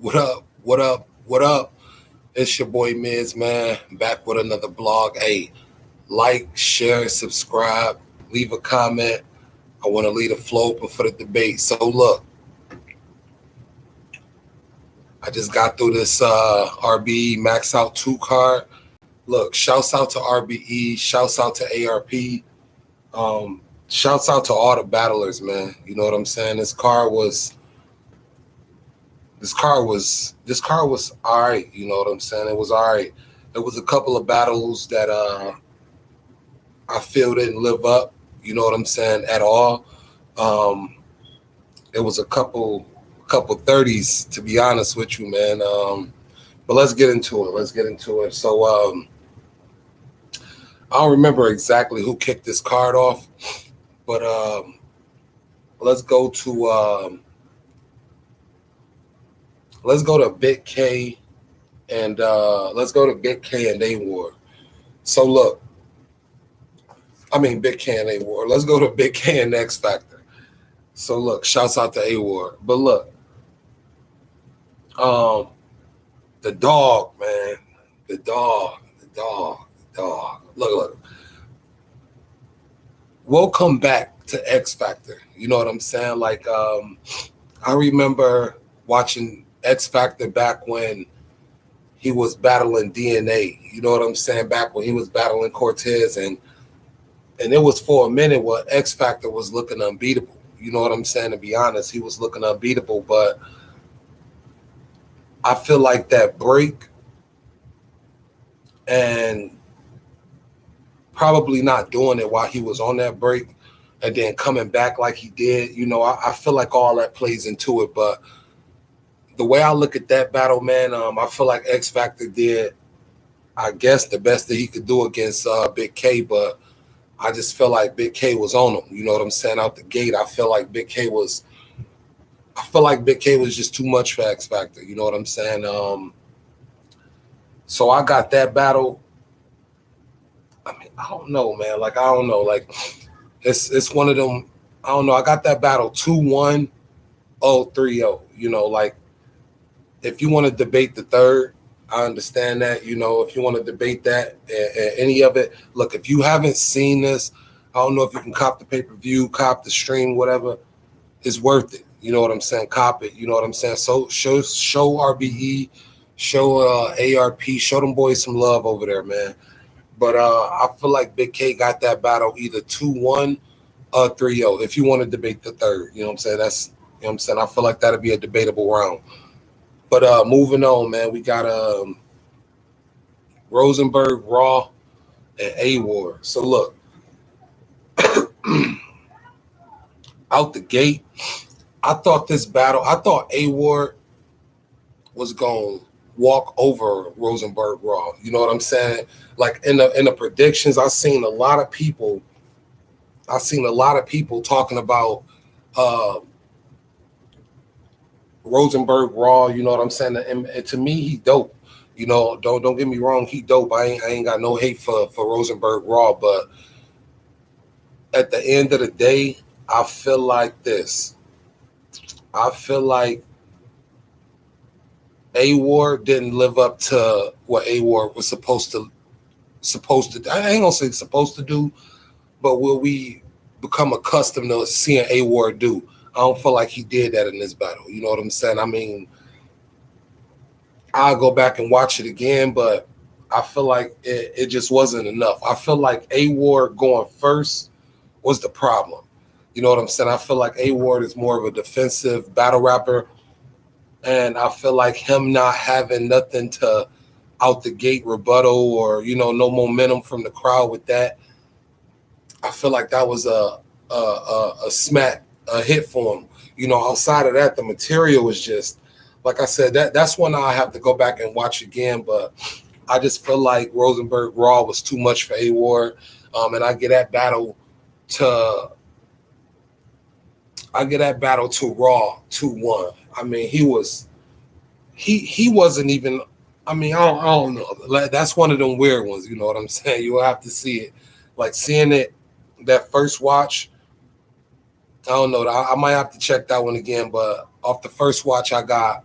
What up? What up? What up? It's your boy Miz, man. Back with another blog. Hey, like, share, subscribe, leave a comment. I want to lead a flow open for the debate. So look, I just got through this RBE Max Out 2 card. Look, shouts out to RBE, shouts out to ARP, shouts out to all the battlers, man. You know what I'm saying? This car was all right. You know what I'm saying? It was all right. There was a couple of battles that I feel didn't live up. You know what I'm saying? At all. Um, it was a couple 30s to be honest with you, man. But let's get into it. So I don't remember exactly who kicked this card off, but let's go to Big K and A War. So look, I mean Big K and A War. Let's go to Big K and X Factor. So look, shouts out to A War. But look, um, the dog, man, the dog. Look. We'll come back to X Factor. You know what I'm saying? Like, I remember watching X Factor back when he was battling DNA. You know what I'm saying? Back when he was battling Cortez, and it was for a minute where X Factor was looking unbeatable. You know what I'm saying? To be honest, he was looking unbeatable, but I feel like that break and probably not doing it while he was on that break and then coming back like he did, I feel like all that plays into it. But the way I look at that battle, man, I feel like X Factor did, I guess, the best that he could do against Big K, but I just feel like Big K was on him. You know what I'm saying? Out the gate, I feel like Big K was just too much for X Factor. You know what I'm saying? So I got that battle. I mean, I don't know, man. Like, I don't know. Like, it's one of them. I don't know. I got that battle 2-1, 0-3-0. Like, if you want to debate the third, I understand that. If you want to debate that, any of it. Look, if you haven't seen this, I don't know if you can cop the pay-per-view, cop the stream, whatever. It's worth it. You know what I'm saying? Cop it. You know what I'm saying? So show RBE, show ARP, show them boys some love over there, man. But I feel like Big K got that battle either 2-1 or 3-0. If you want to debate the third, you know what I'm saying? I feel like that'd be a debatable round. But moving on, man, we got Rosenberg, Raw, and A War. So look, out the gate, I thought A War was going to walk over Rosenberg Raw. You know what I'm saying? Like in the predictions, I seen a lot of people talking about Rosenberg Raw. You know what I'm saying? And to me, he dope. Don't get me wrong, he dope. I ain't got no hate for Rosenberg Raw, but at the end of the day, I feel like this. I feel like A War didn't live up to what A War was supposed to. I ain't gonna say supposed to do, but will we become accustomed to seeing A War do? I don't feel like he did that in this battle. You know what I'm saying? I mean, I'll go back and watch it again, but I feel like it just wasn't enough. I feel like A War going first was the problem. You know what I'm saying? I feel like A War is more of a defensive battle rapper, and I feel like him not having nothing to out the gate rebuttal or no momentum from the crowd with that, I feel like that was a hit for him. Outside of that, the material was just like I said. That's one I have to go back and watch again. But I just feel like Rosenberg Raw was too much for A War, and I get that battle to Raw 2-1. I mean, he wasn't even. I mean, I don't know. Like, that's one of them weird ones. You know what I'm saying? You'll have to see it. Like seeing it that first watch. I don't know. I might have to check that one again. But off the first watch, I got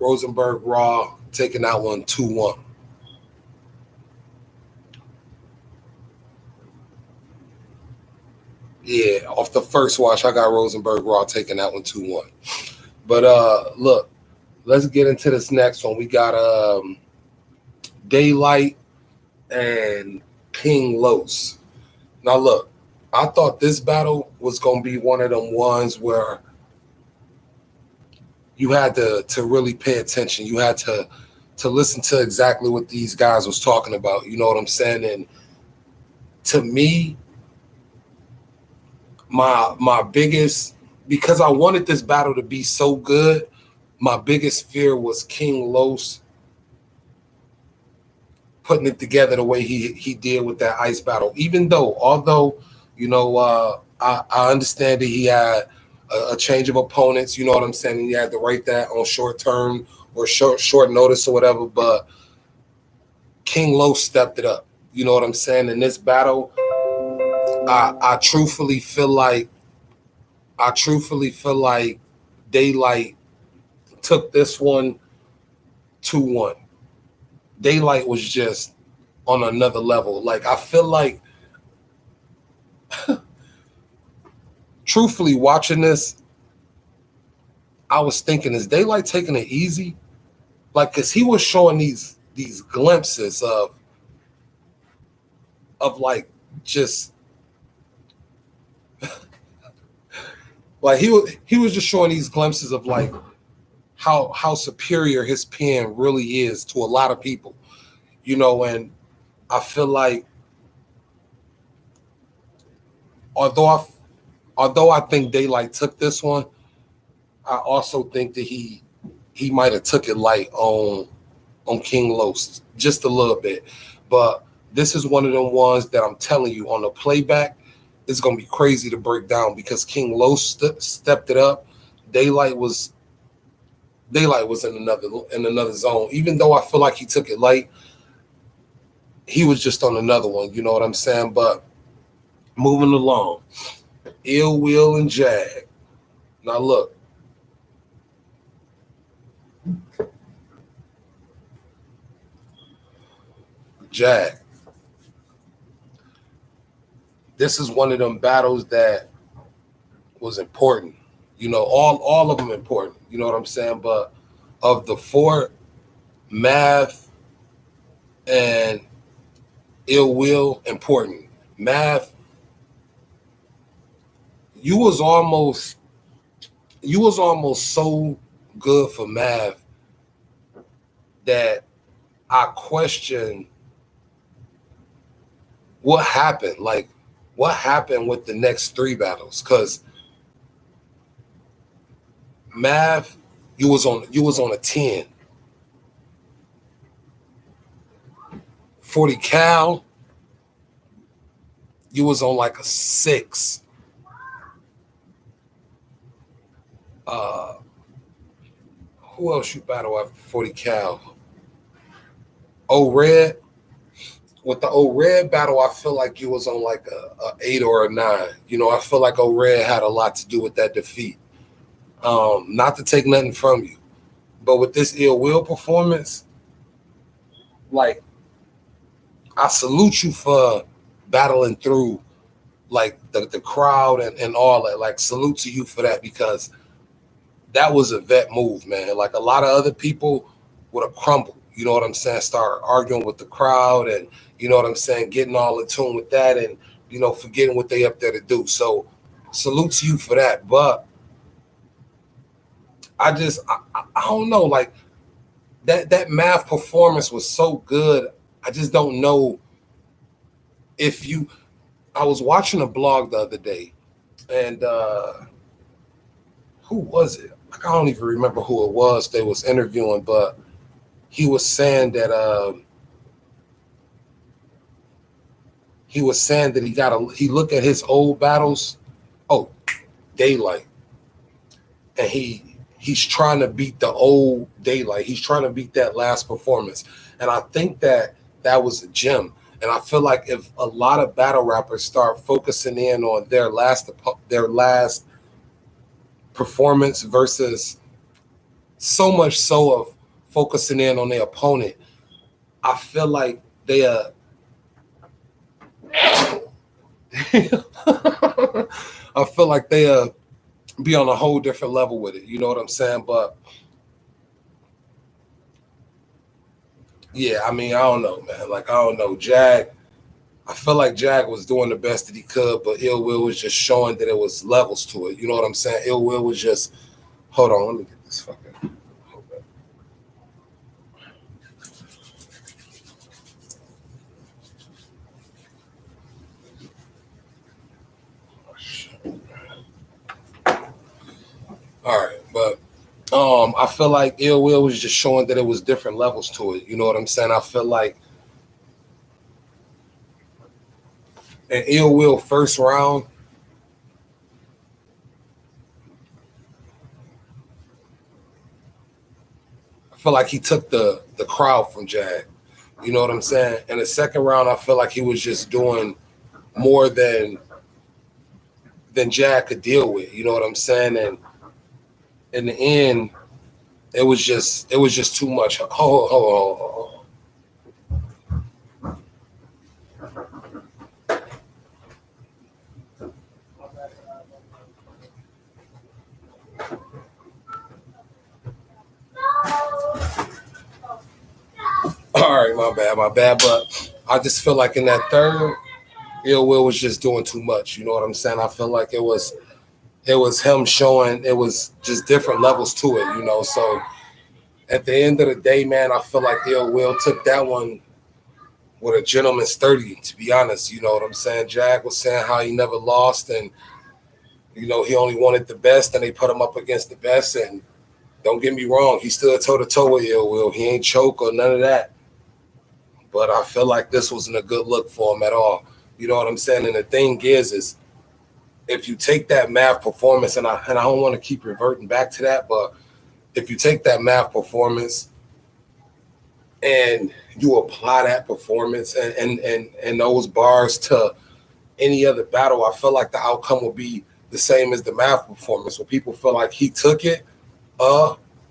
Rosenberg Raw, taking that one 2-1. Yeah, off the first watch, I got Rosenberg Raw taking that one 2-1. But look, let's get into this next one. We got Daylight and King Los. Now look, I thought this battle was gonna be one of them ones where you had to really pay attention. You had to listen to exactly what these guys was talking about. You know what I'm saying? And to me, my biggest, because I wanted this battle to be so good, my biggest fear was King Los putting it together the way he did with that ice battle. Although I understand that he had a change of opponents. You know what I'm saying? And he had to write that on short term or short notice or whatever. But King Los stepped it up. You know what I'm saying? In this battle, I truthfully feel like Daylight took this one 2-1. Daylight was just on another level. Like, I feel like, truthfully, watching this, I was thinking, is Daylight taking it easy? Like, because he was showing these glimpses of like just like he was just showing these glimpses of like how superior his pen really is to a lot of people, and I feel like although I think Daylight took this one, I also think that he might have took it light on King Los just a little bit. But this is one of them ones that I'm telling you, on the playback, it's gonna be crazy to break down because King Los stepped it up. Daylight was in another zone. Even though I feel like he took it light, he was just on another one. You know what I'm saying? But moving along, Ill Will and Jag. Now look, Jag. This is one of them battles that was important. All of them important. You know what I'm saying? But of the four, Math and Ill Will, important. Math, you was almost so good for Math that I question what happened. Like, what happened with the next three battles? Because Math, you was on a 10. 40 Cal, you was on like a 6. Who else you battle after 40 Cal? Red. With the Red battle, I feel like you was on like a 8 or a 9. I feel like Red had a lot to do with that defeat. Not to take nothing from you, but with this Ill Will performance, like, I salute you for battling through like the crowd and all that. Like, salute to you for that, because that was a vet move, man. Like, a lot of other people would have crumbled. You know what I'm saying? Start arguing with the crowd, and you know what I'm saying, getting all in tune with that, and forgetting what they up there to do. So, salute to you for that. But I don't know, like that Math performance was so good. I just don't know if you. I was watching a blog the other day, and who was it? I don't even remember who it was they was interviewing, but he was saying that he looked at his old battles. Oh, Daylight, and he's trying to beat the old Daylight. He's trying to beat that last performance, and I think that was a gem. And I feel like if a lot of battle rappers start focusing in on their last performance versus so much so of focusing in on their opponent. I feel like they I feel like they be on a whole different level with it. You know what I'm saying? But yeah, I mean, I don't know, man. Like, I don't know. Jag, I feel like Jag was doing the best that he could, but Ill Will was just showing that it was levels to it. You know what I'm saying? Ill Will was just, hold on, let me get this fucking. All right, but I feel like Ill Will was just showing that it was different levels to it. You know what I'm saying? I feel like an Ill Will first round, I feel like he took the crowd from Jag. You know what I'm saying? In the second round, I feel like he was just doing more than Jag could deal with. You know what I'm saying? And in the end, it was just too much. Oh. All right, my bad. But I just feel like in that third, Ill Will was just doing too much. You know what I'm saying? I feel like it was him showing it was just different levels to it. You know, so at the end of the day, man, I feel like Ill Will took that one with a gentleman's 30. To be honest, you know what I'm saying? Jag was saying how he never lost, and he only wanted the best, and they put him up against the best. And don't get me wrong, he stood toe to toe with Ill Will. He ain't choke or none of that. But I feel like this wasn't a good look for him at all. You know what I'm saying? And the thing is if you take that math performance, and I don't want to keep reverting back to that, but if you take that math performance and you apply that performance and those bars to any other battle, I feel like the outcome will be the same as the math performance. Where people feel like he took it,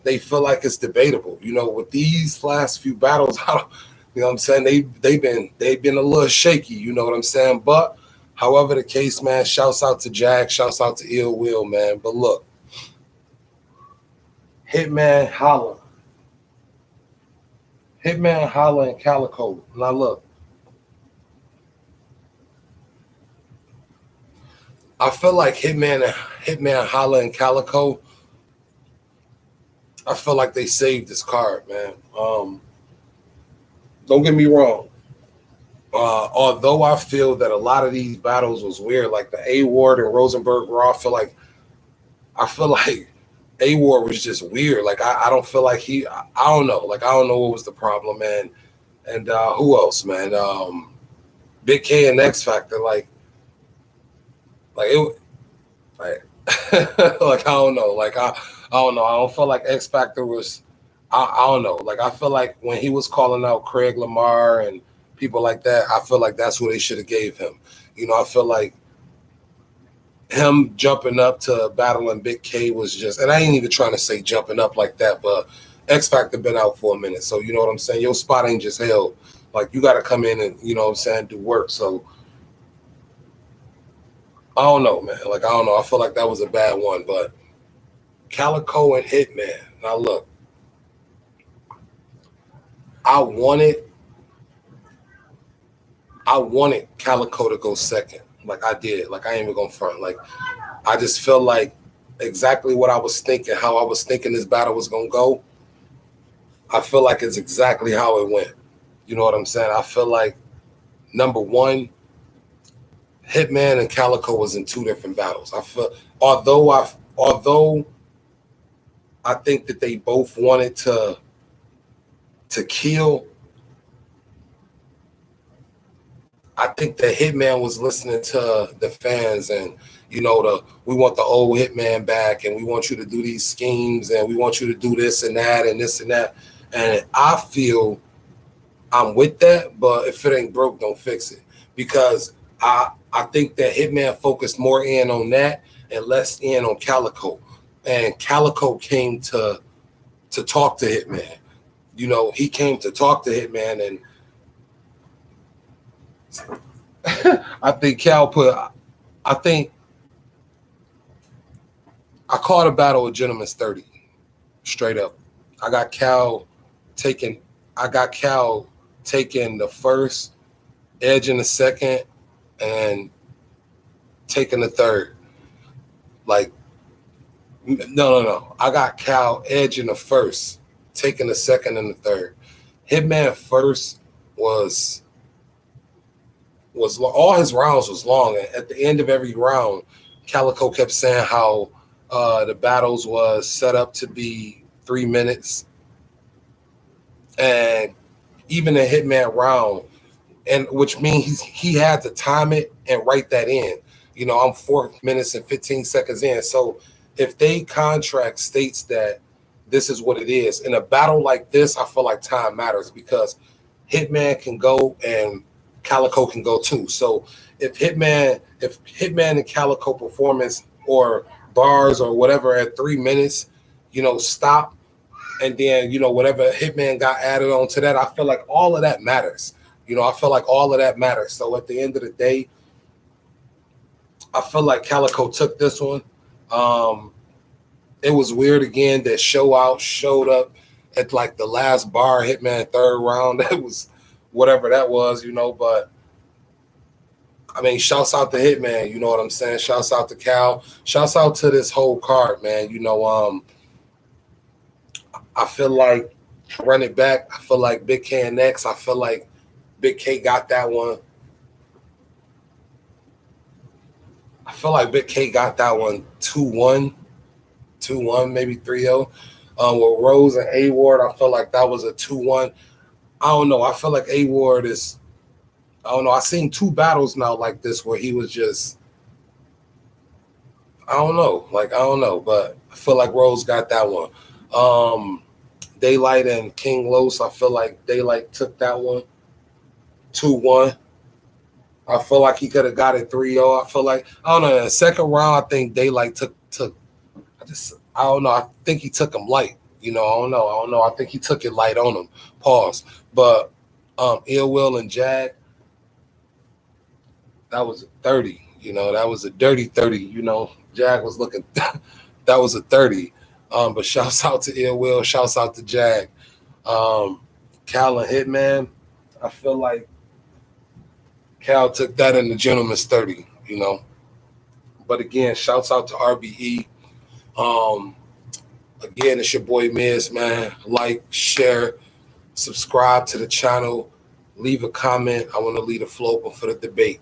they feel like it's debatable. With these last few battles, I don't, what I'm saying? They've been a little shaky, you know what I'm saying? But however the case, man, shouts out to Jag, shouts out to Ill Will, man. But look, Hitman Holla. Hitman Holla and Calico. Now look, I feel like Hitman Holla and Calico, I feel like they saved this card, man. Don't get me wrong. Although I feel that a lot of these battles was weird, like the A Ward and Rosenberg Raw, I feel like A Ward was just weird. Like I don't feel like I don't know. Like I don't know what was the problem, man. And who else, man? Big K and X Factor, like it, like like I don't know. Like I don't know. I don't feel like X Factor was. I don't know. Like I feel like when he was calling out Craig Lamar and people like that, I feel like that's what they should have gave him. I feel like him jumping up to battling Big K was just, and I ain't even trying to say jumping up like that, but X Factor been out for a minute, so you know what I'm saying. Your spot ain't just held. Like you got to come in and you know what I'm saying, do work. So I don't know, man. Like I don't know. I feel like that was a bad one, but Calico and Hitman. Now look, I wanted I wanted Calico to go second. Like I did. Like I ain't even gonna front. Like I just feel like exactly what I was thinking, how I was thinking this battle was gonna go. I feel like it's exactly how it went. You know what I'm saying? I feel like number one, Hitman and Calico was in two different battles. I feel although I think that they both wanted to kill. I think the Hitman was listening to the fans and we want the old Hitman back and we want you to do these schemes and we want you to do this and that and this and that. And I feel I'm with that, but if it ain't broke, don't fix it. Because I think that Hitman focused more in on that and less in on Calico. And Calico came to to talk to Hitman. You know, he came to talk to Hitman, and I think Cal put. I think I called a battle of Gentleman's 30, straight up. I got Cal taking. I got Cal taking the first, Edge in the second, and taking the third. Like, no. I got Cal Edge in the first, taking the second and the third. Hitman first was all his rounds was long. And at the end of every round, Calico kept saying how the battles was set up to be 3 minutes, and even a Hitman round, and which means he had to time it and write that in. You know, I'm 4 minutes and 15 seconds in. So if they contract states that this is what it is in a battle like this, I feel like time matters because Hitman can go and Calico can go too. So if Hitman and Calico performance or bars or whatever at 3 minutes, you know, stop, and then, you know, whatever Hitman got added on to that, I feel like all of that matters. You know, I feel like all of that matters. So at the end of the day, I feel like Calico took this one. It was weird again that Show Out showed up at like the last bar, Hitman third round. That was whatever that was, you know, but I mean, shouts out to Hitman, you know what I'm saying? Shouts out to Cal. Shouts out to this whole card, man. You know, I feel like run it back. I feel like Big K and X. I feel like Big K got that one. I feel like Big K got that one 2-1, maybe 3-0. With Rose and A Ward, I feel like that was a 2-1. I don't know. I feel like A Ward is. I don't know. I've seen 2 battles now like this where he was just. I don't know. But I feel like Rose got that one. Daylight and King Los, I feel like Daylight took that one 2-1. I feel like he could have got it 3-0. I feel like, I don't know, in the second round, I think Daylight took I don't know. I think he took him light. You know, I don't know. I think he took it light on him. Pause. But Ill Will and Jag, that was a 30. You know, that was a dirty 30. You know, Jag was looking, that was a 30. But shouts out to Ill Will, shouts out to Jag. Cal and Hitman, I feel like Cal took that in the Gentleman's 30, you know. But again, shouts out to RBE. Again, it's your boy Miz, man. Like, share, subscribe to the channel, leave a comment. I want to leave the floor open for the debate.